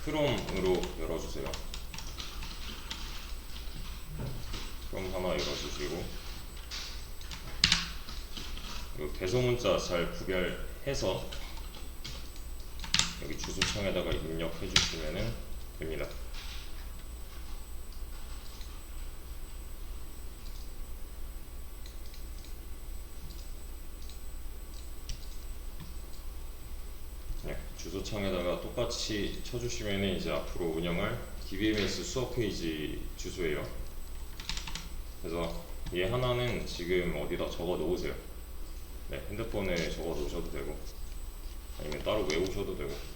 크롬으로 열어주세요. 크롬 하나 열어주시고, 이 대소문자 잘 구별해서 여기 주소창에다가 입력해 주시면 됩니다. 네, 주소창에다가 똑같이 쳐주시면 이제 앞으로 운영할 DBMS 수업 페이지 주소예요. 그래서 얘 하나는 지금 어디다 적어 놓으세요. 네, 핸드폰에 적어 놓으셔도 되고 아니면 따로 외우셔도 되고.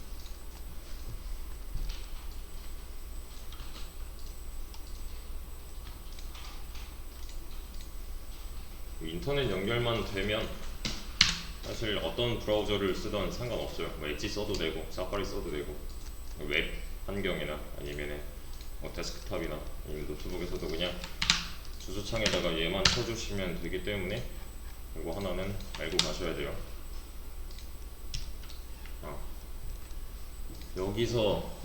인터넷 연결만 되면 사실 어떤 브라우저를 쓰던 상관없어요. 뭐 엣지 써도 되고 사파리 써도 되고 웹 환경이나 아니면 뭐 데스크탑이나 아니면 노트북에서도 그냥 주소창에다가 얘만 쳐주시면 되기 때문에 이거 하나는 알고 가셔야 돼요. 여기서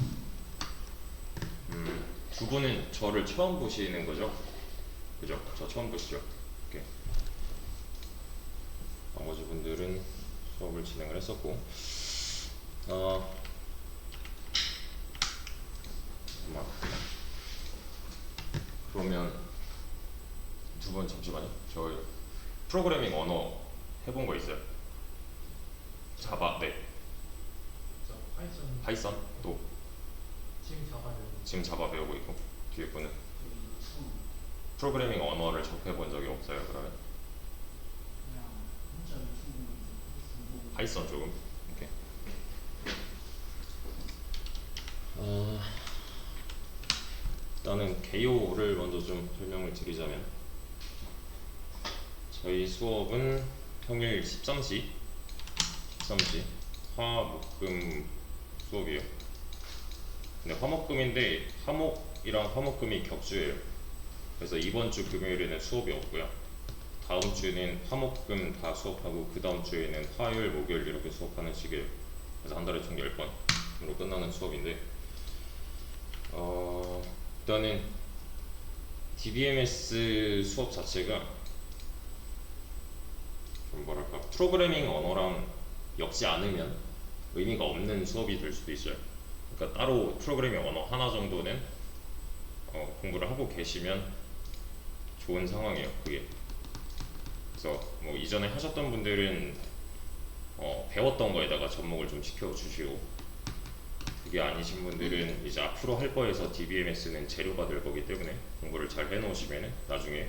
두 분은 저를 처음 보시는 거죠? 그죠? 저 처음 보시죠? 오케이. 나머지 분들은 수업을 진행을 했었고, 그러면 두 분 잠시만요. 저 프로그래밍 언어 해본 거 있어요? 자바, 네. 저 파이썬 또 지금 자바 배우고 있고, 뒤에 분은 프로그래밍 언어를 접해본 적이 없어요. 그러면 파이썬 조금. 오케이. 일단은 개요를 먼저 좀 설명을 드리자면, 저희 수업은 평일 13시 화목금 수업이에요. 근데 화목금인데 화목이랑 화목금이 격주예요. 그래서 이번 주 금요일에는 수업이 없고요. 다음 주에는 화목금 다 수업하고 그 다음 주에는 화요일 목요일 이렇게 수업하는 식이에요. 그래서 한 달에 총 10번으로 끝나는 수업인데, 일단은 DBMS 수업 자체가 좀 뭐랄까 프로그래밍 언어랑 엮지 않으면 의미가 없는 수업이 될 수도 있어요. 그러니까 따로 프로그래밍 언어 하나 정도는 공부를 하고 계시면 좋은 상황이에요. 그게. 그래서 뭐 이전에 하셨던 분들은 배웠던 거에다가 접목을 좀 시켜주시고, 그게 아니신 분들은 이제 앞으로 할 거에서 DBMS는 재료가 될 거기 때문에 공부를 잘 해놓으시면 나중에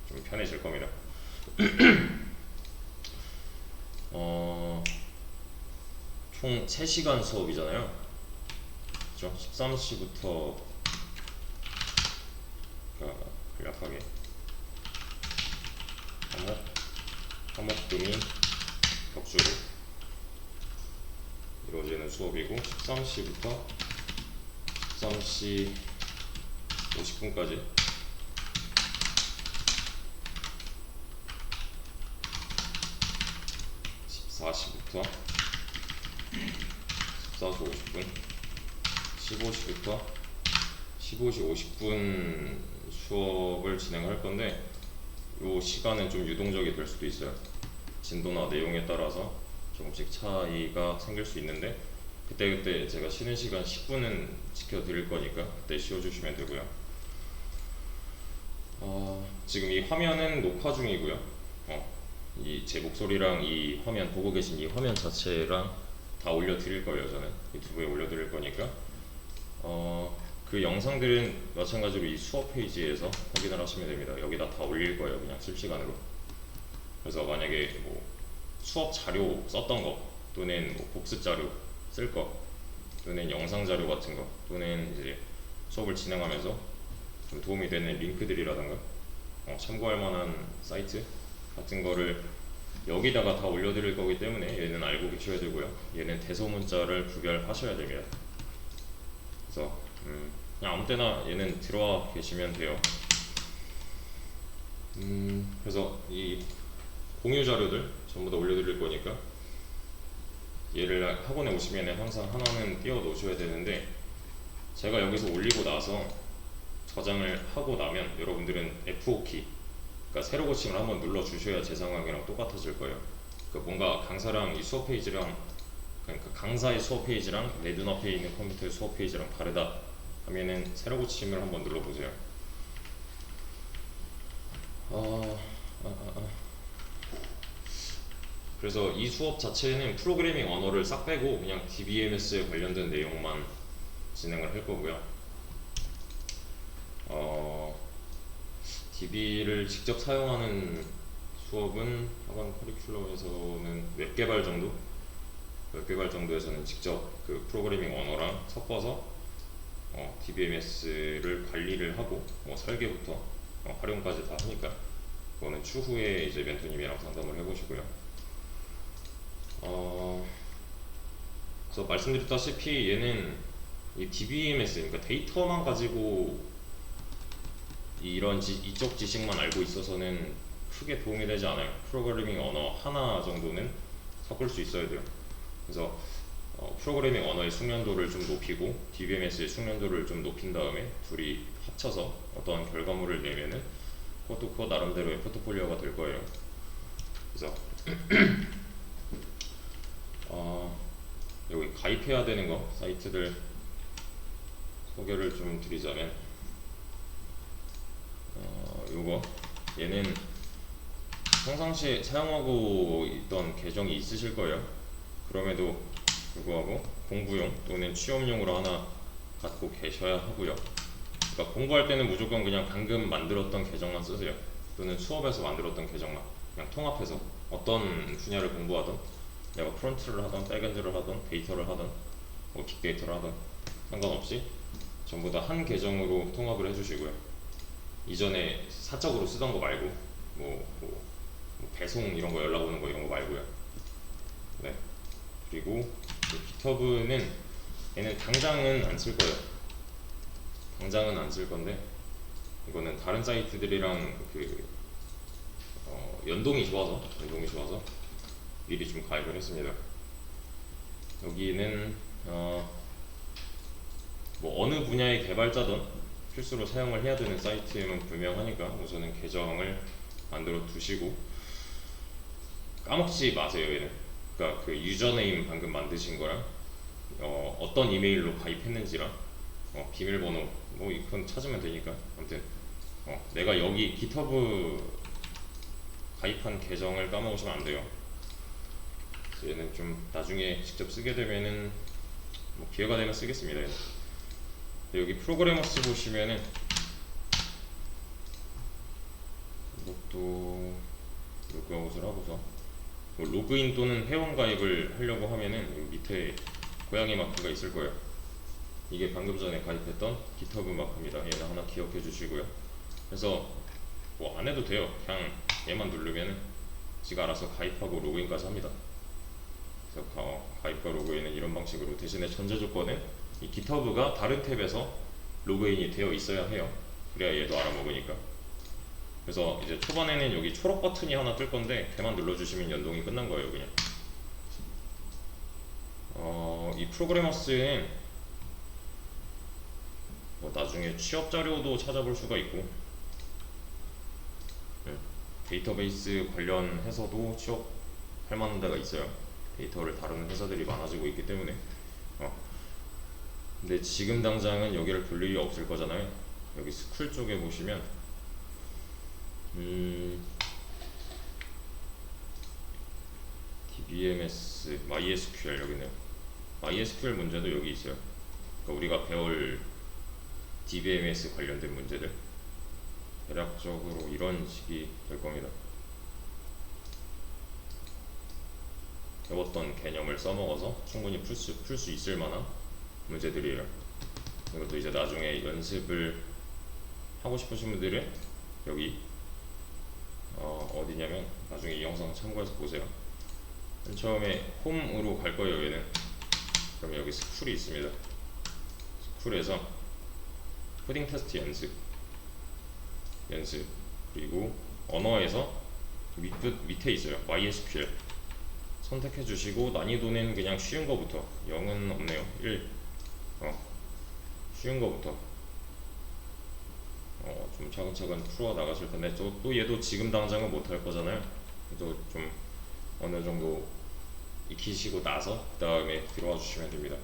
좀 편해질 겁니다. 총 3시간 수업이잖아요. 그죠? 13시부터 간략하게 화목금이 격주로 이루어지는 수업이고, 13시부터 13시 50분까지 14시부터 14시 50분 15시부터 15시 50분 수업을 진행할 건데, 이 시간은 좀 유동적이 될 수도 있어요. 진도나 내용에 따라서 조금씩 차이가 생길 수 있는데, 그때 제가 쉬는 시간 10분은 지켜드릴 거니까 그때 쉬어주시면 되고요. 지금 이 화면은 녹화 중이고요. 이 제 목소리랑 이 화면, 보고 계신 이 화면 자체랑 다 올려드릴 거예요. 저는 유튜브에 올려드릴 거니까 그 영상들은 마찬가지로 이 수업 페이지에서 확인을 하시면 됩니다. 여기다 다 올릴 거예요. 그냥 실시간으로. 그래서 만약에 뭐 수업 자료 썼던 거, 또는 뭐 복습 자료 쓸 거, 또는 영상 자료 같은 거, 또는 이제 수업을 진행하면서 좀 도움이 되는 링크들이라던가 참고할 만한 사이트 같은 거를 여기다가 다 올려드릴 거기 때문에 얘는 알고 계셔야 되고요. 얘는 대소문자를 구별하셔야 됩니다. 그래서 그냥 아무 때나 얘는 들어와 계시면 돼요. 그래서 이 공유 자료들 전부 다 올려드릴 거니까 얘를 학원에 오시면 항상 하나는 띄워 놓으셔야 되는데, 제가 여기서 올리고 나서 저장을 하고 나면 여러분들은 F5키, 그러니까 세로 고침을 한번 눌러 주셔야 제 상황이랑 똑같아질 거예요. 그러니까 뭔가 강사랑 이 수업 페이지랑, 그러니까 강사의 수업 페이지랑 내 눈앞에 있는 컴퓨터의 수업 페이지랑 다르다 하면은 세로 고침을 한번 눌러보세요. 그래서 이 수업 자체는 프로그래밍 언어를 싹 빼고 그냥 DBMS에 관련된 내용만 진행을 할 거고요. DB를 직접 사용하는 수업은 하반 커리큘럼에서는 웹 개발 정도에서는 직접 그 프로그래밍 언어랑 섞어서 DBMS를 관리를 하고 설계부터 활용까지 다 하니까 그거는 추후에 이제 멘토님이랑 상담을 해보시고요. 그래서 말씀드렸다시피 얘는 이 DBMS, 그러니까 데이터만 가지고 이런 이쪽 지식만 알고 있어서는 크게 도움이 되지 않아요. 프로그래밍 언어 하나 정도는 섞을 수 있어야 돼요. 그래서 프로그래밍 언어의 숙련도를 좀 높이고 DBMS의 숙련도를 좀 높인 다음에 둘이 합쳐서 어떤 결과물을 내면은 그것도 그거 나름대로의 포트폴리오가 될 거예요. 그래서 여기 가입해야 되는 거 사이트들 소개를 좀 드리자면 요거 얘는 평상시에 사용하고 있던 계정이 있으실 거예요. 그럼에도 불구하고 공부용 또는 취업용으로 하나 갖고 계셔야 하고요. 그러니까 공부할 때는 무조건 그냥 방금 만들었던 계정만 쓰세요. 또는 수업에서 만들었던 계정만 그냥 통합해서 어떤 분야를 공부하든 내가 프론트를 하든 백엔드를 하든 데이터를 하든 빅데이터를 하든 상관없이 전부 다 한 계정으로 통합을 해주시고요. 이전에 사적으로 쓰던 거 말고 뭐 배송 이런 거 연락 오는 거 이런 거 말고요. 네. 그리고 GitHub는 얘는 당장은 안 쓸 거예요. 당장은 안 쓸 건데 이거는 다른 사이트들이랑 연동이 좋아서 미리 좀 가입을 했습니다. 여기는 뭐 어느 분야의 개발자든 필수로 사용을 해야 되는 사이트임은 분명하니까 우선은 계정을 만들어 두시고 까먹지 마세요. 얘는 그러니까 그 유저네임 방금 만드신 거랑 어떤 이메일로 가입했는지랑 비밀번호 뭐 이건 찾으면 되니까 아무튼 내가 여기 GitHub 가입한 계정을 까먹으시면 안 돼요. 그래서 얘는 좀 나중에 직접 쓰게 되면은 뭐 기회가 되면 쓰겠습니다. 얘는. 여기 프로그래머스 보시면은 이것도 로그아웃을 하고서 뭐 로그인 또는 회원 가입을 하려고 하면은 여기 밑에 고양이 마크가 있을 거예요. 이게 방금 전에 가입했던 GitHub 마크입니다. 얘는 하나 기억해 주시고요. 그래서 뭐 안 해도 돼요. 그냥 얘만 누르면은 지가 알아서 가입하고 로그인까지 합니다. 그래서 가입과 로그인은 이런 방식으로, 대신에 전제 조건은 이 GitHub가 다른 탭에서 로그인이 되어 있어야 해요. 그래야 얘도 알아먹으니까. 그래서 이제 초반에는 여기 초록 버튼이 하나 뜰 건데 걔만 눌러주시면 연동이 끝난 거예요. 그냥 이 프로그래머스는 뭐 나중에 취업 자료도 찾아볼 수가 있고 데이터베이스 관련해서도 취업할 만한 데가 있어요. 데이터를 다루는 회사들이 많아지고 있기 때문에 근데 지금 당장은 여기를 볼 일이 없을 거잖아요. 여기 스쿨 쪽에 보시면 DBMS, MySQL 여기네요. MySQL 문제도 여기 있어요. 그러니까 우리가 배울 DBMS 관련된 문제들 대략적으로 이런 식이 될 겁니다. 배웠던 개념을 써먹어서 충분히 풀 수 있을 만한 문제들이에요. 이것도 이제 나중에 연습을 하고 싶으신 분들은 여기 어디냐면 나중에 이 영상 참고해서 보세요. 맨 처음에 홈으로 갈 거예요. 얘는 그럼 여기 스쿨이 있습니다. 스쿨에서 코딩 테스트 연습 그리고 언어에서 밑에 있어요. MySQL 선택해 주시고 난이도는 그냥 쉬운 거부터 0은 없네요. 1 쉬운 거부터 좀 차근차근 풀어 나가실 텐데 또 얘도 지금 당장은 못 할 거잖아요. 그래도 좀 어느 정도 익히시고 나서 그 다음에 들어와 주시면 됩니다.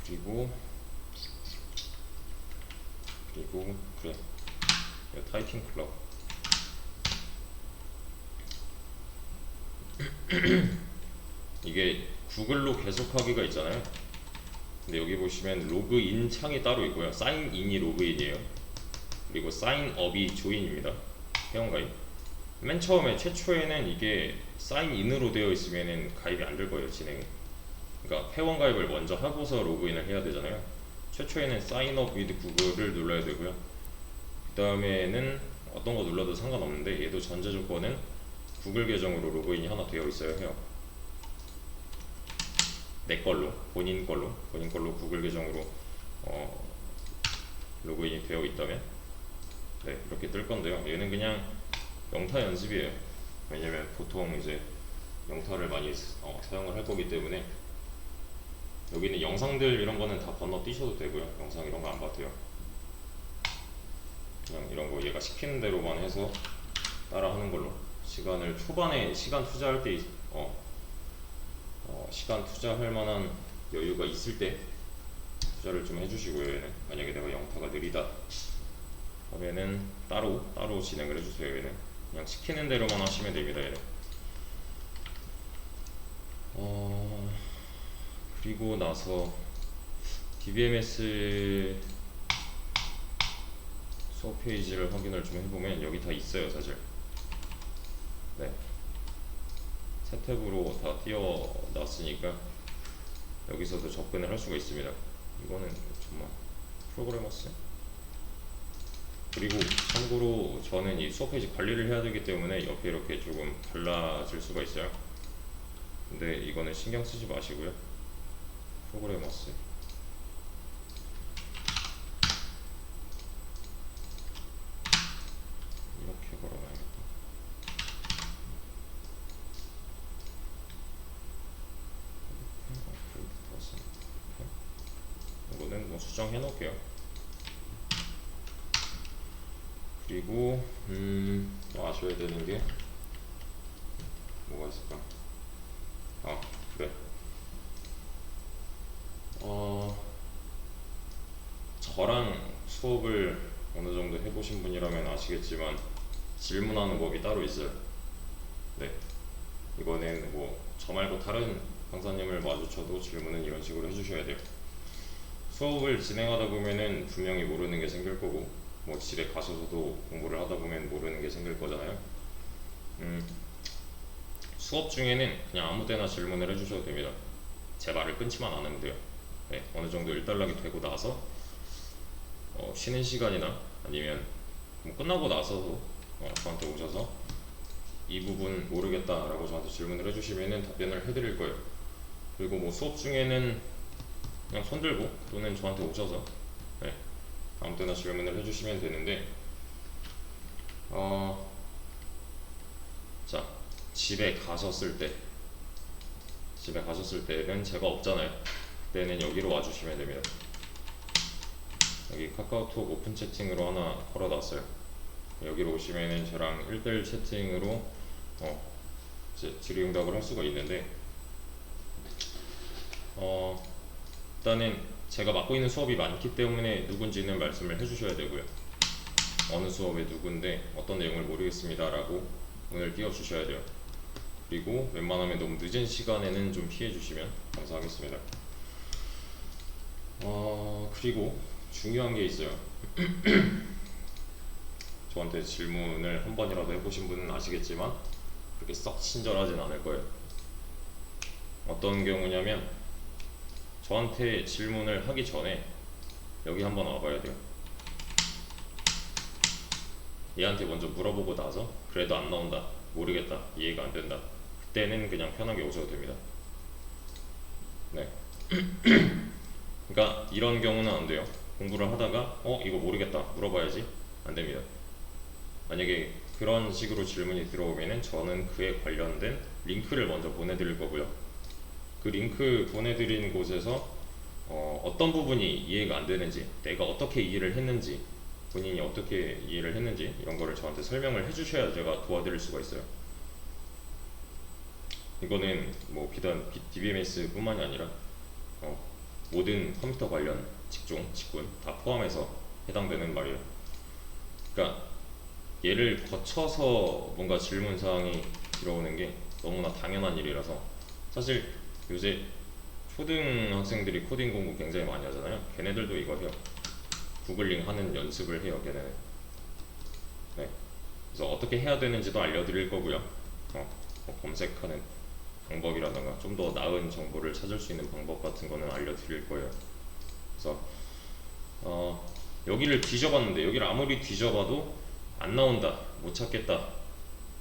그리고 그래, 타이핑 클럽 이게 구글로 계속하기가 있잖아요. 근데 여기 보시면 로그인 창이 따로 있고요. 사인인이 로그인이에요. 그리고 사인업이 조인입니다. 회원가입. 맨 처음에 최초에는 이게 사인인으로 되어 있으면은 가입이 안 될 거예요, 진행이. 그러니까 회원 가입을 먼저 하고서 로그인을 해야 되잖아요. 최초에는 사인업 위드 구글을 눌러야 되고요. 그 다음에는 어떤 거 눌러도 상관없는데 얘도 전제 조건은 구글 계정으로 로그인이 하나 되어 있어야 해요. 내 걸로, 본인 걸로 구글 계정으로 로그인이 되어 있다면 네, 이렇게 뜰 건데요. 얘는 그냥 영타 연습이에요. 왜냐면 보통 이제 영타를 많이 사용을 할 거기 때문에 여기는 영상들 이런 거는 다 건너뛰셔도 되고요. 영상 이런 거 안 봐도 돼요. 그냥 이런 거 얘가 시키는 대로만 해서 따라 하는 걸로. 시간을 초반에 시간 투자할 때 시간 투자할 만한 여유가 있을 때 투자를 좀 해주시고요. 얘는 만약에 내가 영타가 느리다 하면은 따로 진행을 해주세요. 얘는 그냥 시키는 대로만 하시면 됩니다. 얘는 그리고 나서 DBMS 수업 페이지를 확인을 좀 해보면 여기 다 있어요, 사실. 네, 새 탭으로 다 띄워놨으니까 여기서도 접근을 할 수가 있습니다. 이거는 정말 프로그래머스. 그리고 참고로 저는 이 수업 페이지 관리를 해야 되기 때문에 옆에 이렇게 조금 달라질 수가 있어요. 근데 이거는 신경 쓰지 마시고요. 프로그래머스. 이렇게 걸어놔야겠다. 이거는 뭐 수정해 놓을게요. 그리고 또 아셔야 되는 게 뭐가 있을까? 그래. 저랑 수업을 어느 정도 해보신 분이라면 아시겠지만 질문하는 법이 따로 있어요. 네, 이거는 뭐 저 말고 다른 강사님을 마주쳐도 질문은 이런 식으로 해주셔야 돼요. 수업을 진행하다 보면은 분명히 모르는 게 생길 거고, 뭐 집에 가셔서도 공부를 하다 보면 모르는 게 생길 거잖아요. 수업 중에는 그냥 아무 때나 질문을 해주셔도 됩니다. 제 말을 끊지만 않으면 돼요. 네, 어느 정도 일단락이 되고 나서 쉬는 시간이나 아니면 뭐 끝나고 나서도 저한테 오셔서 이 부분 모르겠다라고 저한테 질문을 해주시면은 답변을 해드릴 거예요. 그리고 뭐 수업 중에는 그냥 손 들고 또는 저한테 오셔서 네, 아무 때나 질문을 해주시면 되는데 자, 집에 가셨을 때는 제가 없잖아요. 그때는 여기로 와주시면 됩니다. 여기 카카오톡 오픈 채팅으로 하나 걸어놨어요. 여기로 오시면은 저랑 1대1 채팅으로 이제 질의응답을 할 수가 있는데 일단은 제가 맡고 있는 수업이 많기 때문에 누군지는 말씀을 해주셔야 되고요. 어느 수업에 누군데 어떤 내용을 모르겠습니다 라고 오늘 띄워주셔야 돼요. 그리고 웬만하면 너무 늦은 시간에는 좀 피해주시면 감사하겠습니다. 그리고 중요한 게 있어요. 저한테 질문을 한 번이라도 해보신 분은 아시겠지만 그렇게 썩 친절하진 않을 거예요. 어떤 경우냐면 저한테 질문을 하기 전에 여기 한번 와봐야 돼요. 얘한테 먼저 물어보고 나서 그래도 안 나온다, 모르겠다, 이해가 안 된다, 그때는 그냥 편하게 오셔도 됩니다. 네. 그러니까 이런 경우는 안 돼요. 공부를 하다가 이거 모르겠다 물어봐야지, 안 됩니다. 만약에 그런 식으로 질문이 들어오면은 저는 그에 관련된 링크를 먼저 보내드릴 거고요. 그 링크 보내드린 곳에서 어떤 부분이 이해가 안 되는지, 내가 어떻게 이해를 했는지, 본인이 어떻게 이해를 했는지 이런 거를 저한테 설명을 해주셔야 제가 도와드릴 수가 있어요. 이거는 뭐 비단 DBMS 뿐만이 아니라 모든 컴퓨터 관련 직종, 직군 다 포함해서 해당되는 말이에요. 그러니까 얘를 거쳐서 뭔가 질문 사항이 들어오는 게 너무나 당연한 일이라서, 사실 요새 초등학생들이 코딩 공부 굉장히 많이 하잖아요. 걔네들도 이거 해요. 구글링 하는 연습을 해요, 걔네는. 네. 그래서 어떻게 해야 되는지도 알려드릴 거고요. 뭐 검색하는 방법이라던가 좀 더 나은 정보를 찾을 수 있는 방법 같은 거는 알려드릴 거예요. 그래서 여기를 뒤져봤는데, 여기를 아무리 뒤져봐도 안 나온다, 못 찾겠다,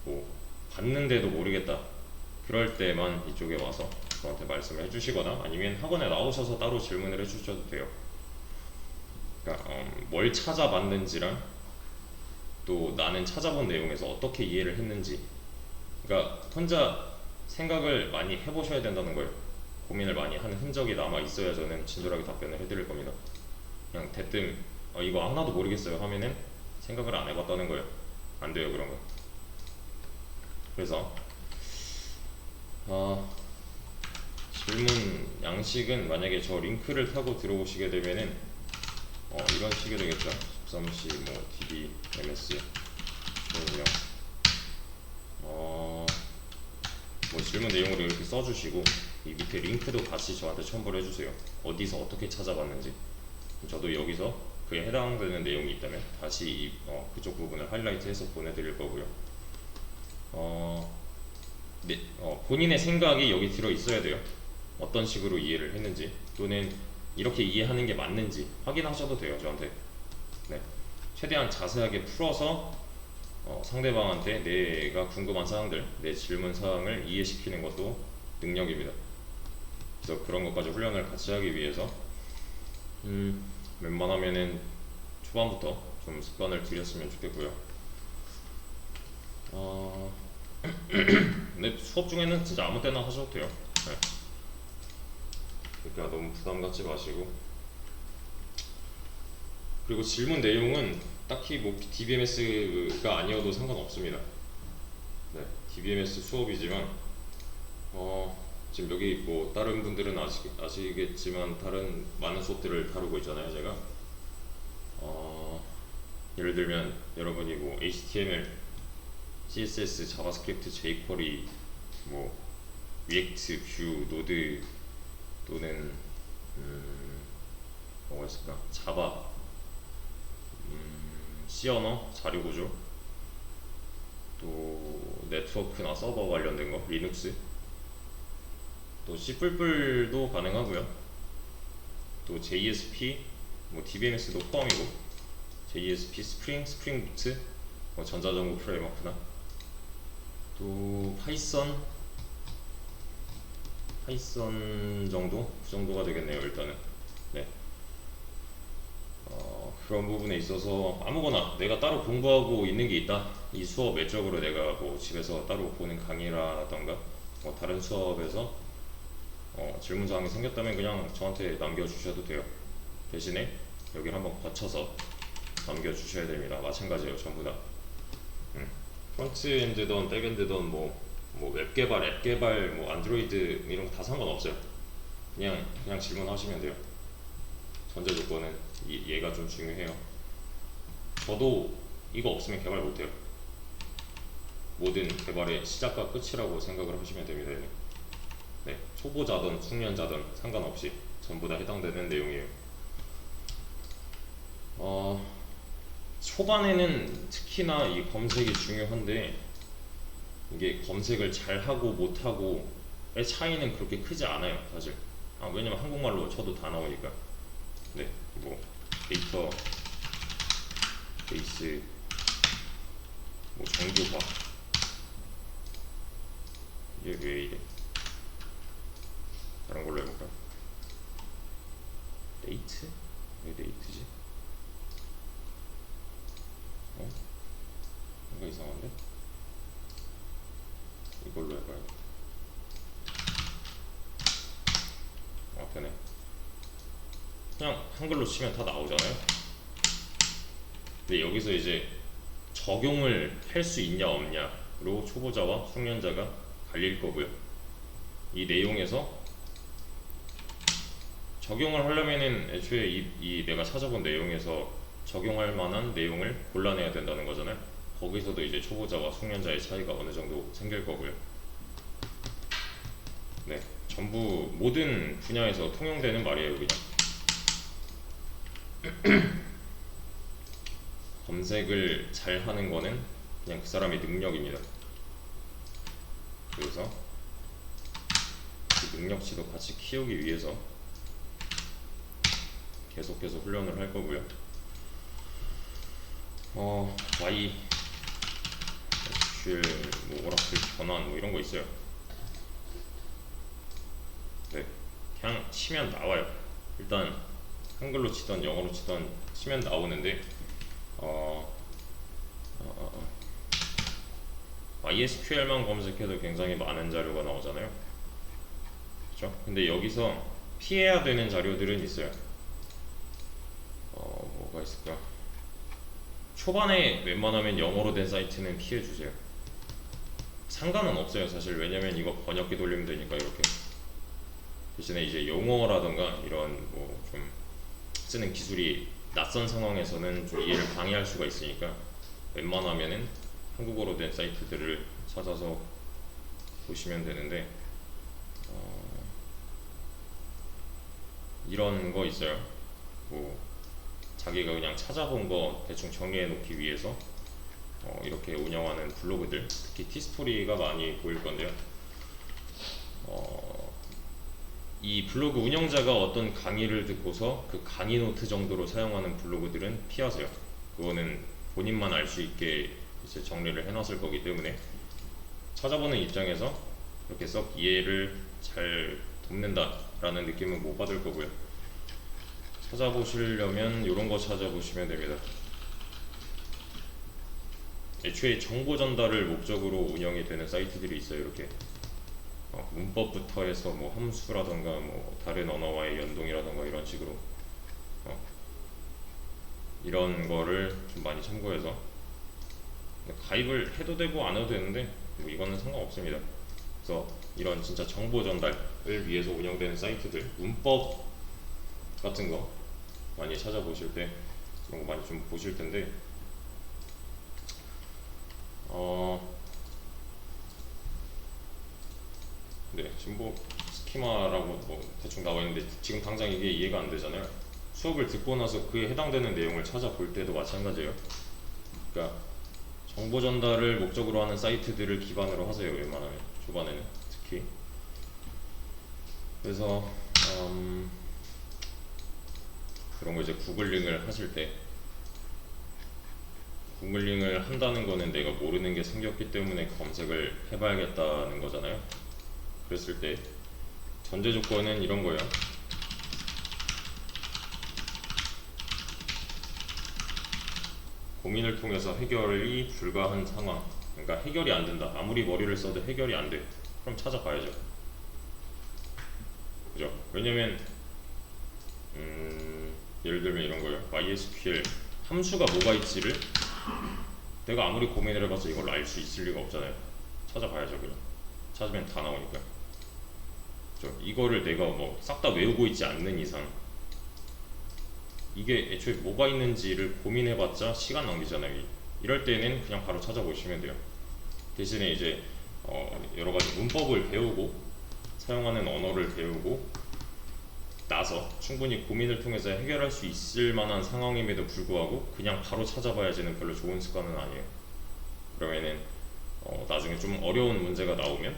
뭐 봤는데도 모르겠다, 그럴 때만 이쪽에 와서 저한테 말씀을 해주시거나 아니면 학원에 나오셔서 따로 질문을 해주셔도 돼요. 그러니까 뭘 찾아봤는지랑 또 나는 찾아본 내용에서 어떻게 이해를 했는지, 그러니까 혼자 생각을 많이 해보셔야 된다는 거예요. 고민을 많이 하는 흔적이 남아 있어야 저는 친절하게 답변을 해드릴 겁니다. 그냥 대뜸 이거 하나도 모르겠어요 하면은 생각을 안 해봤다는 거예요. 안 돼요, 그런 거. 그래서 질문 양식은 만약에 저 링크를 타고 들어오시게 되면은 이런 식이 되겠죠. 13C 뭐 DB MS 질문형 뭐 질문 내용을 이렇게 써주시고 이 밑에 링크도 같이 저한테 첨부를 해주세요. 어디서 어떻게 찾아봤는지. 저도 여기서 그에 해당되는 내용이 있다면 다시 그쪽 부분을 하이라이트해서 보내드릴 거고요. 네, 본인의 생각이 여기 들어 있어야 돼요. 어떤 식으로 이해를 했는지, 또는 이렇게 이해하는 게 맞는지 확인하셔도 돼요, 저한테. 네, 최대한 자세하게 풀어서 상대방한테 내가 궁금한 사항들, 내 질문 사항을 이해시키는 것도 능력입니다. 그래서 그런 것까지 훈련을 같이 하기 위해서 웬만하면은 초반부터 좀 습관을 들였으면 좋겠고요. 근데 수업 중에는 진짜 아무 때나 하셔도 돼요. 네. 그러니까 너무 부담 갖지 마시고, 그리고 질문 내용은 딱히 뭐 DBMS가 아니어도 상관없습니다. 네, DBMS 수업이지만 지금 여기 뭐 다른 분들은 아시겠지만 다른 많은 수업들을 다루고 있잖아요, 제가. 예를 들면 여러분이 뭐 HTML, CSS, 자바스크립트, jQuery, 뭐 리액트, 뷰, 노드, 또는 뭐가 있을까? 자바, C 언어, 자료 구조, 또 네트워크나 서버 관련된 거, 리눅스, 또 C++도 가능하고요. 또 JSP, 뭐 DBMS도 포함이고, JSP, 스프링 부트, 뭐 전자정보 프레임워크나, 또 파이썬 정도? 그 정도가 되겠네요, 일단은. 네. 그런 부분에 있어서 아무거나 내가 따로 공부하고 있는 게 있다, 이 수업 외적으로 내가 뭐 집에서 따로 보는 강의라던가 뭐 다른 수업에서 질문사항이 생겼다면 그냥 저한테 남겨주셔도 돼요. 대신에 여기를 한번 거쳐서 남겨주셔야 됩니다. 마찬가지예요, 전부 다. 프론트엔드든 백엔드든 뭐 웹개발, 앱개발, 뭐 안드로이드 이런 거 다 상관없어요. 그냥 질문하시면 돼요. 전제 조건은 얘가 좀 중요해요. 저도 이거 없으면 개발 못해요. 모든 개발의 시작과 끝이라고 생각을 하시면 됩니다. 얘는. 네, 초보자든 숙련자든 상관없이 전부 다 해당되는 내용이에요. 초반에는 특히나 이 검색이 중요한데, 이게 검색을 잘하고 못하고의 차이는 그렇게 크지 않아요, 사실. 왜냐면 한국말로 쳐도 다 나오니까. 네, 뭐 데이터 베이스, 뭐 정교화, 이게 왜 이래? 다른 걸로 해볼까? 데이트? 왜 데이트지? 뭔가 이상한데? 이걸로 해봐요. 되네. 그냥 한글로 치면 다 나오잖아요. 근데 여기서 이제 적용을 할 수 있냐 없냐로 초보자와 숙련자가 갈릴 거고요. 이 내용에서 적용을 하려면은 애초에 이 내가 찾아본 내용에서 적용할 만한 내용을 골라내야 된다는 거잖아요. 거기서도 이제 초보자와 숙련자의 차이가 어느 정도 생길 거고요. 네, 전부 모든 분야에서 통용되는 말이에요. 그냥 검색을 잘 하는 거는 그냥 그 사람의 능력입니다. 그래서 그 능력치도 같이 키우기 위해서 계속해서 훈련을 할 거고요. Y, SQL, 뭐 오라클 전환 뭐 이런 거 있어요. 네, 그냥 치면 나와요. 일단 한글로 치던 영어로 치던 치면 나오는데 MySQL만 검색해도 굉장히 많은 자료가 나오잖아요. 그렇죠? 근데 여기서 피해야 되는 자료들은 있어요. 뭐가 있을까? 초반에 웬만하면 영어로 된 사이트는 피해주세요. 상관은 없어요 사실. 왜냐면 이거 번역기 돌리면 되니까. 이렇게 대신에 이제 용어라던가 이런 뭐 좀 쓰는 기술이 낯선 상황에서는 좀 이해를 방해할 수가 있으니까 웬만하면은 한국어로 된 사이트들을 찾아서 보시면 되는데, 이런 거 있어요. 뭐 자기가 그냥 찾아본 거 대충 정리해 놓기 위해서 이렇게 운영하는 블로그들, 특히 티스토리가 많이 보일 건데요. 이 블로그 운영자가 어떤 강의를 듣고서 그 강의 노트 정도로 사용하는 블로그들은 피하세요. 그거는 본인만 알 수 있게 이제 정리를 해놨을 거기 때문에 찾아보는 입장에서 이렇게 썩 이해를 잘 돕는다라는 느낌은 못 받을 거고요. 찾아보시려면 이런 거 찾아보시면 됩니다. 애초에 정보 전달을 목적으로 운영이 되는 사이트들이 있어요. 이렇게 문법부터 해서 뭐 함수라던가 뭐 다른 언어와의 연동이라던가 이런 식으로 이런 거를 좀 많이 참고해서 가입을 해도 되고 안 해도 되는데 뭐 이거는 상관없습니다. 그래서 이런 진짜 정보 전달을 위해서 운영되는 사이트들, 문법 같은 거 많이 찾아보실 때 그런 거 많이 좀 보실 텐데, 네, 지금 뭐 스키마라고 뭐 대충 나와 있는데 지금 당장 이게 이해가 안 되잖아요. 수업을 듣고 나서 그에 해당되는 내용을 찾아볼 때도 마찬가지예요. 그러니까 정보 전달을 목적으로 하는 사이트들을 기반으로 하세요. 웬만하면 초반에는 특히. 그래서 그런 거 이제 구글링을 하실 때, 구글링을 한다는 거는 내가 모르는 게 생겼기 때문에 검색을 해봐야겠다는 거잖아요. 그랬을 때 전제 조건은 이런 거예요. 고민을 통해서 해결이 불가한 상황. 그러니까 해결이 안 된다. 아무리 머리를 써도 해결이 안 돼. 그럼 찾아봐야죠. 그죠? 왜냐면 예를 들면 이런 거예요. MySQL 함수가 뭐가 있지를 내가 아무리 고민을 해봐서 이걸 알 수 있을 리가 없잖아요. 찾아봐야죠. 그냥 찾으면 다 나오니까. 그죠? 이거를 내가 뭐 싹 다 외우고 있지 않는 이상 이게 애초에 뭐가 있는지를 고민해봤자 시간 낭비잖아요. 이럴 때는 그냥 바로 찾아보시면 돼요. 대신에 이제 여러가지 문법을 배우고 사용하는 언어를 배우고 나서 충분히 고민을 통해서 해결할 수 있을 만한 상황임에도 불구하고 그냥 바로 찾아봐야지는 별로 좋은 습관은 아니에요. 그러면은 나중에 좀 어려운 문제가 나오면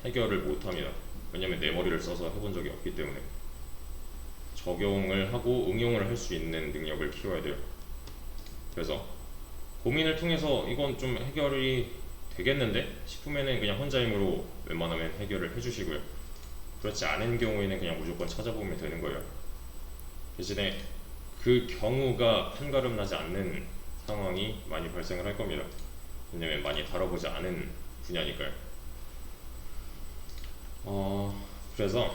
해결을 못합니다. 왜냐면 내 머리를 써서 해본 적이 없기 때문에. 적용을 하고 응용을 할 수 있는 능력을 키워야 돼요. 그래서 고민을 통해서 이건 좀 해결이 되겠는데 싶으면은 그냥 혼자 힘으로 웬만하면 해결을 해주시고요. 그렇지 않은 경우에는 그냥 무조건 찾아보면 되는 거예요. 대신에 그 경우가 판가름 나지 않는 상황이 많이 발생을 할 겁니다. 왜냐면 많이 다뤄보지 않은 분야니까요. 그래서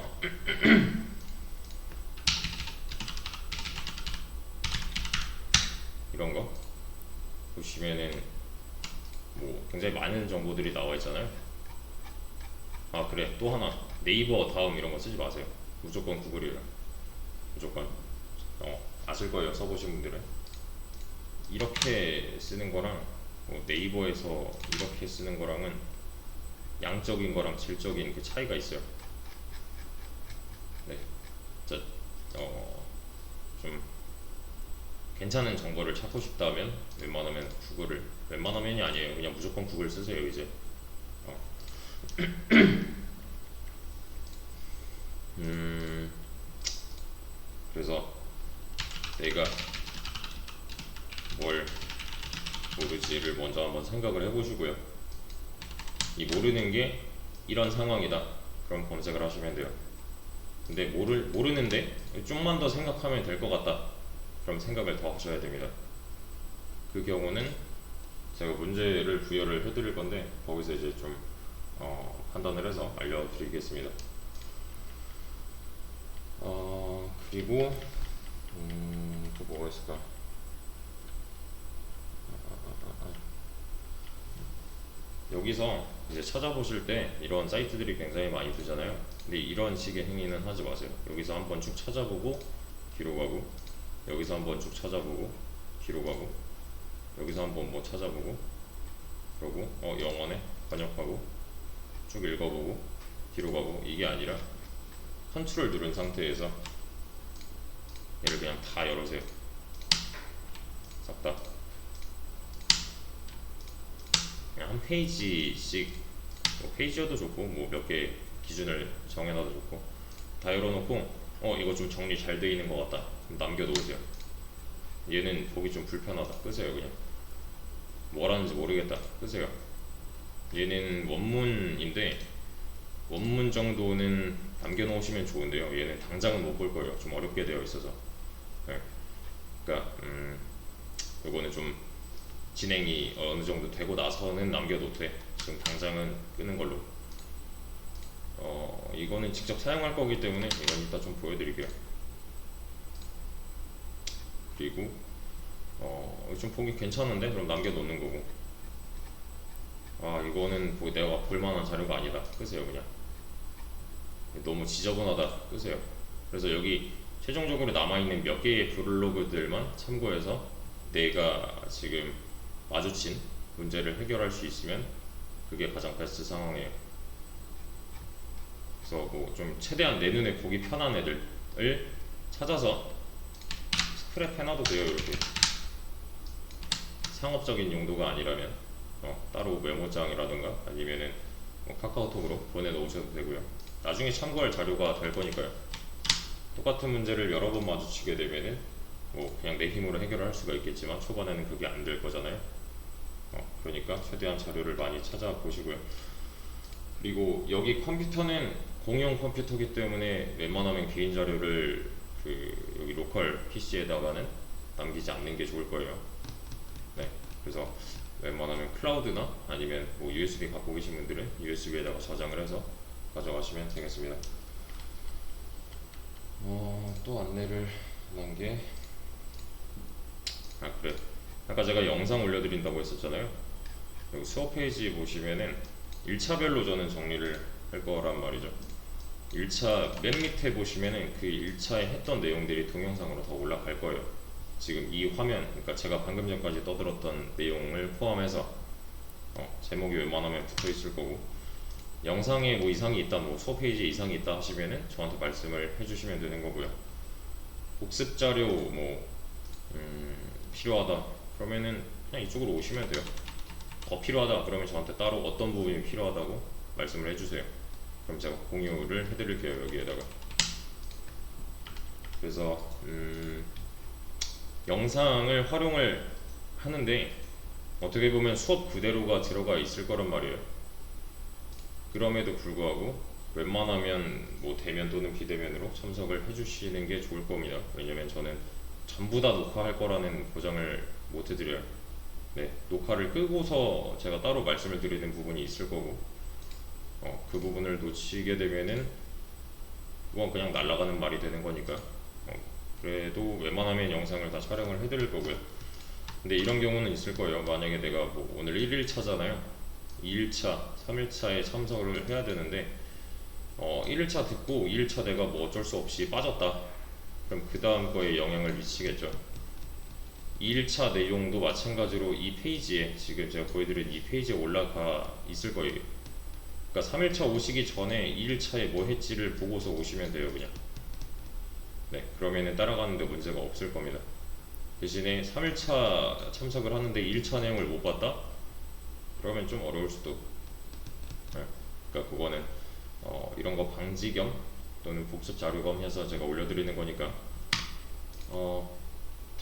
이런 거 보시면은 뭐 굉장히 많은 정보들이 나와 있잖아요. 아 그래, 또 하나, 네이버 다음 이런 거 쓰지 마세요. 무조건 구글이에요. 무조건. 아실 거예요, 써보신 분들은. 이렇게 쓰는 거랑 뭐 네이버에서 이렇게 쓰는 거랑은 양적인 거랑 질적인 그 차이가 있어요. 네, 진짜 좀 괜찮은 정보를 찾고 싶다면 웬만하면 구글을, 웬만하면이 아니에요, 그냥 무조건 구글 쓰세요 이제. 어. 그래서 내가 뭘 모르지를 먼저 한번 생각을 해보시고요. 이 모르는 게 이런 상황이다, 그럼 검색을 하시면 돼요. 근데 모르는데 좀만 더 생각하면 될 것 같다, 그럼 생각을 더 하셔야 됩니다. 그 경우는 제가 문제를 부여를 해드릴 건데 거기서 이제 좀 판단을 해서 알려드리겠습니다. 그리고 또 뭐가 있을까? 여기서 이제 찾아보실 때 이런 사이트들이 굉장히 많이 뜨잖아요. 근데 이런 식의 행위는 하지 마세요. 여기서 한번 쭉 찾아보고 뒤로 가고, 여기서 한번 쭉 찾아보고 뒤로 가고, 여기서 한번 뭐 찾아보고, 그러고 영어네 번역하고 쭉 읽어보고 뒤로 가고, 이게 아니라 컨트롤 누른 상태에서 얘를 그냥 다 열으세요. 싹 다. 그냥 한 페이지씩, 뭐 페이지여도 좋고 뭐 몇 개 기준을 정해놔도 좋고, 다 열어놓고 이거 좀 정리 잘 돼 있는 것 같다, 그럼 남겨놓으세요. 얘는 보기 좀 불편하다, 끄세요. 그냥 뭐라는지 모르겠다, 끄세요. 얘는 원문인데 원문 정도는 남겨놓으시면 좋은데요, 얘는 당장은 못 볼 거예요. 좀 어렵게 되어 있어서. 네. 그러니까 요거는 좀 진행이 어느 정도 되고 나서는 남겨도 돼. 지금 당장은 끄는 걸로. 이거는 직접 사용할 거기 때문에 이건 이따 좀 보여드릴게요. 그리고 좀 보기 괜찮은데 그럼 남겨놓는 거고, 이거는 내가 볼만한 자료가 아니다, 끄세요. 그냥 너무 지저분하다, 끄세요. 그래서 여기 최종적으로 남아있는 몇 개의 블로그들만 참고해서 내가 지금 마주친 문제를 해결할 수 있으면 그게 가장 베스트 상황이에요. 그래서 뭐 좀 최대한 내 눈에 보기 편한 애들을 찾아서 스크랩 해놔도 돼요. 이렇게 상업적인 용도가 아니라면 따로 메모장이라든가 아니면은 뭐 카카오톡으로 보내놓으셔도 되고요. 나중에 참고할 자료가 될 거니까요. 똑같은 문제를 여러 번 마주치게 되면은 뭐 그냥 내 힘으로 해결할 수가 있겠지만 초반에는 그게 안 될 거잖아요. 그러니까 최대한 자료를 많이 찾아보시고요. 그리고 여기 컴퓨터는 공용 컴퓨터기 때문에 웬만하면 개인 자료를 여기 로컬 PC에다가는 남기지 않는 게 좋을 거예요. 네, 그래서 웬만하면 클라우드나 아니면 뭐 USB 갖고 계신 분들은 USB에다가 저장을 해서 가져가시면 되겠습니다. 또 안내를 한 게, 그래, 아까 제가 영상 올려드린다고 했었잖아요. 여기 수업 페이지 보시면은 1차별로 저는 정리를 할 거란 말이죠. 1차 맨 밑에 보시면은 그 1차에 했던 내용들이 동영상으로 다 올라갈 거예요. 지금 이 화면, 그러니까 제가 방금 전까지 떠들었던 내용을 포함해서 제목이 웬만하면 붙어 있을 거고, 영상에 뭐 이상이 있다, 뭐 수업 페이지에 이상이 있다 하시면은 저한테 말씀을 해주시면 되는 거고요. 복습 자료 뭐 필요하다 그러면은 그냥 이쪽으로 오시면 돼요. 더 필요하다 그러면 저한테 따로 어떤 부분이 필요하다고 말씀을 해주세요. 그럼 제가 공유를 해드릴게요, 여기에다가. 그래서 영상을 활용을 하는데 어떻게 보면 수업 그대로가 들어가 있을 거란 말이에요. 그럼에도 불구하고 웬만하면 뭐 대면 또는 비대면으로 참석을 해주시는 게 좋을 겁니다. 왜냐면 저는 전부 다 녹화할 거라는 보장을 못 해드려요. 네, 녹화를 끄고서 제가 따로 말씀을 드리는 부분이 있을 거고, 그 부분을 놓치게 되면은 그건 그냥 날아가는 말이 되는 거니까, 그래도 웬만하면 영상을 다 촬영을 해드릴 거고요. 근데 이런 경우는 있을 거예요. 만약에 내가 뭐 오늘 1일차잖아요. 2일차, 3일차에 참석을 해야 되는데 1일차 듣고 2일차 내가 뭐 어쩔 수 없이 빠졌다. 그럼 그 다음 거에 영향을 미치겠죠. 2일차 내용도 마찬가지로 이 페이지에 지금 제가 보여드린 이 페이지에 올라가 있을 거예요. 그러니까 3일차 오시기 전에 2일차에 뭐 했지를 보고서 오시면 돼요. 그냥 네, 그러면은 따라가는데 문제가 없을 겁니다. 대신에 3일차 참석을 하는데 2일차 내용을 못 봤다? 그러면 좀 어려울 수도. 네, 그러니까 그거는 이런 거 방지 겸 또는 복습 자료 겸 해서 제가 올려드리는 거니까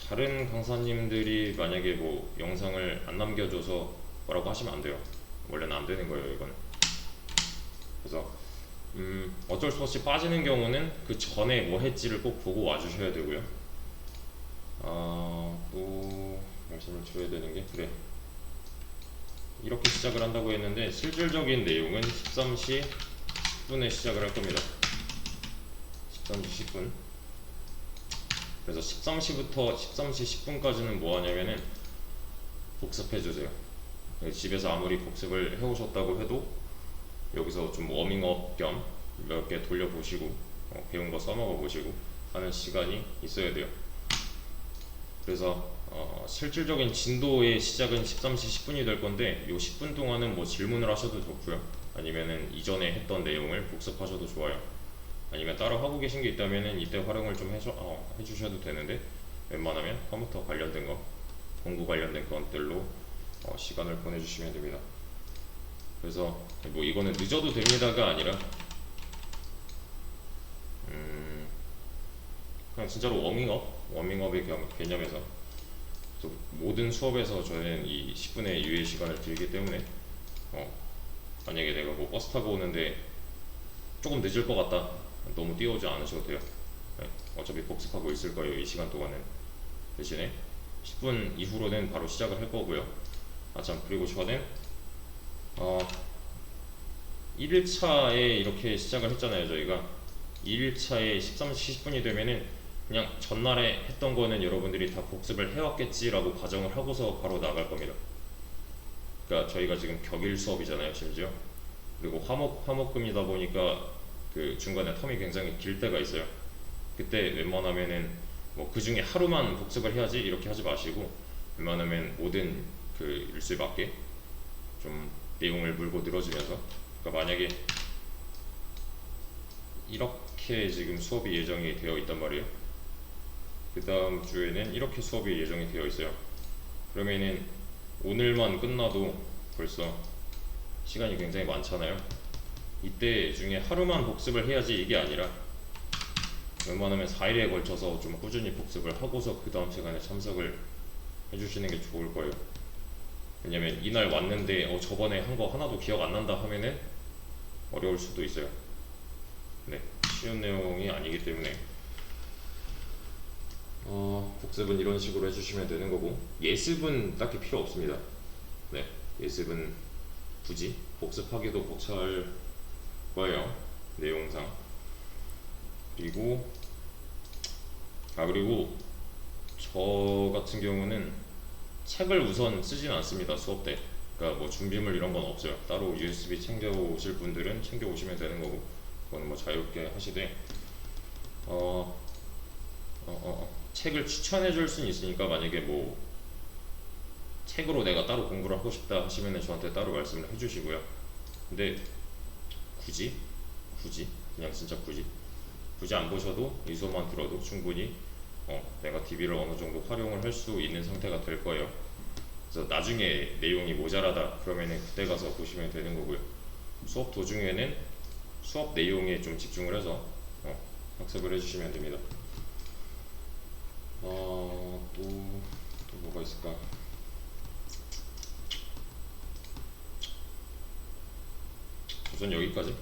다른 강사님들이 만약에 뭐 영상을 안 남겨줘서 뭐라고 하시면 안 돼요. 원래는 안 되는 거예요, 이거는. 그래서 어쩔 수 없이 빠지는 경우는 그 전에 뭐 했지를 꼭 보고 와주셔야 되고요. 또 말씀을 드려야 되는 게, 그래, 이렇게 시작을 한다고 했는데 실질적인 내용은 13시 10분에 시작을 할 겁니다. 13시 10분. 그래서 13시부터 13시 10분까지는 뭐 하냐면은 복습해 주세요. 집에서 아무리 복습을 해오셨다고 해도 여기서 좀 워밍업 겸 몇 개 돌려보시고 배운 거 써먹어 보시고 하는 시간이 있어야 돼요. 그래서 실질적인 진도의 시작은 13시 10분이 될 건데, 요 10분 동안은 뭐 질문을 하셔도 좋고요. 아니면은 이전에 했던 내용을 복습하셔도 좋아요. 아니면 따로 하고 계신 게 있다면은 이때 활용을 좀 해주셔도 되는데, 웬만하면 컴퓨터 관련된 거, 공부 관련된 것들로 시간을 보내주시면 됩니다. 그래서 뭐 이거는 늦어도 됩니다가 아니라 그냥 진짜로 워밍업의 개념에서 모든 수업에서 저는 이 10분의 유예 시간을 드리기 때문에 만약에 내가 뭐 버스 타고 오는데 조금 늦을 것 같다, 너무 뛰어오지 않으셔도 돼요. 네, 어차피 복습하고 있을 거예요, 이 시간 동안은. 대신에 10분 이후로는 바로 시작을 할 거고요. 참, 그리고 저는 1일차에 이렇게 시작을 했잖아요. 저희가 2일차에 13시 10분이 되면은 그냥 전날에 했던 거는 여러분들이 다 복습을 해왔겠지라고 가정을 하고서 바로 나갈 겁니다. 그러니까 저희가 지금 격일 수업이잖아요, 심지어. 그리고 화목금이다 보니까 그 중간에 텀이 굉장히 길 때가 있어요. 그때 웬만하면은 뭐 그 중에 하루만 복습을 해야지 이렇게 하지 마시고, 웬만하면 모든 그 일수에 맞게 좀 내용을 물고 늘어지면서, 그러니까 만약에 이렇게 지금 수업이 예정이 되어 있단 말이에요. 그 다음 주에는 이렇게 수업이 예정이 되어 있어요. 그러면은 오늘만 끝나도 벌써 시간이 굉장히 많잖아요. 이때 중에 하루만 복습을 해야지 이게 아니라 웬만하면 4일에 걸쳐서 좀 꾸준히 복습을 하고서 그 다음 시간에 참석을 해주시는 게 좋을 거예요. 왜냐면 이날 왔는데 저번에 한 거 하나도 기억 안 난다 하면은 어려울 수도 있어요. 네, 쉬운 내용이 아니기 때문에 복습은 이런 식으로 해주시면 되는 거고, 예습은 딱히 필요 없습니다. 네, 예습은 굳이 복습하기도 벅찰 거예요, 내용상. 그리고 저 같은 경우는 책을 우선 쓰진 않습니다, 수업 때. 그러니까 뭐 준비물 이런 건 없어요. 따로 USB 챙겨 오실 분들은 챙겨 오시면 되는 거고, 그거는 뭐 자유롭게 하시되, 책을 추천해 줄 수는 있으니까, 만약에 뭐 책으로 내가 따로 공부를 하고 싶다 하시면은 저한테 따로 말씀을 해주시고요. 근데 굳이 그냥 진짜 굳이 안 보셔도 이 수업만 들어도 충분히 내가 DB를 어느 정도 활용을 할 수 있는 상태가 될 거예요. 그래서 나중에 내용이 모자라다 그러면은 그때 가서 보시면 되는 거고요. 수업 도중에는 수업 내용에 좀 집중을 해서 학습을 해주시면 됩니다. 또 뭐가 있을까? 우선 여기까지.